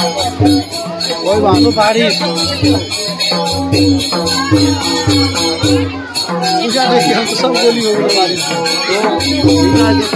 कोई बात तो बारिश पूजा देखिए हम तो सब बोली हो गई बारिश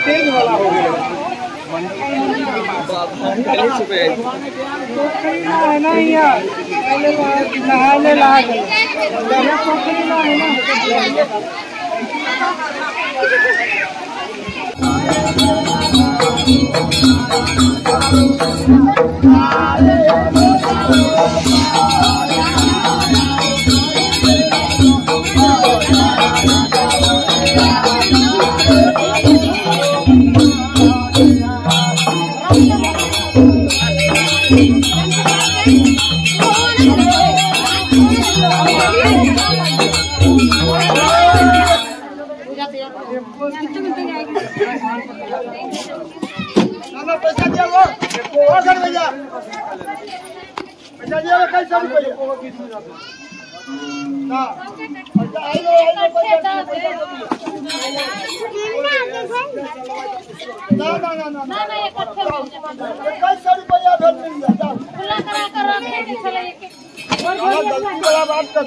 तेज वाला हो गया नहाने लाग पैसा दिया वो कर भैया पैसा दिया कैसा रुपया ना आई लो ना कैसा रुपया भेज मिल जाता खुला करा कर रखे चले के और बड़ा बात कर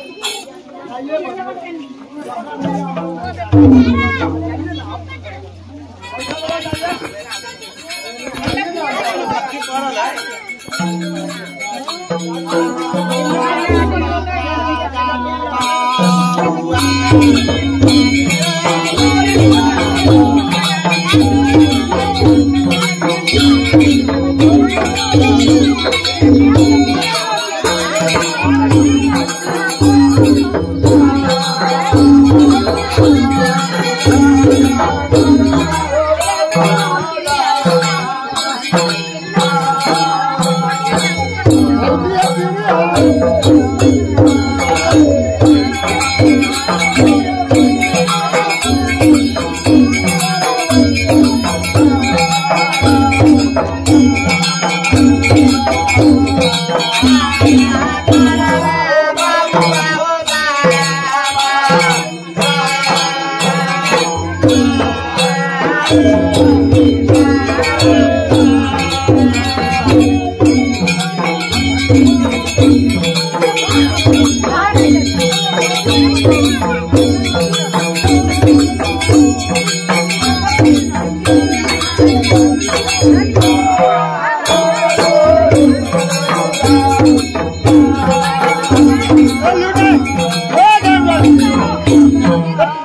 Oh,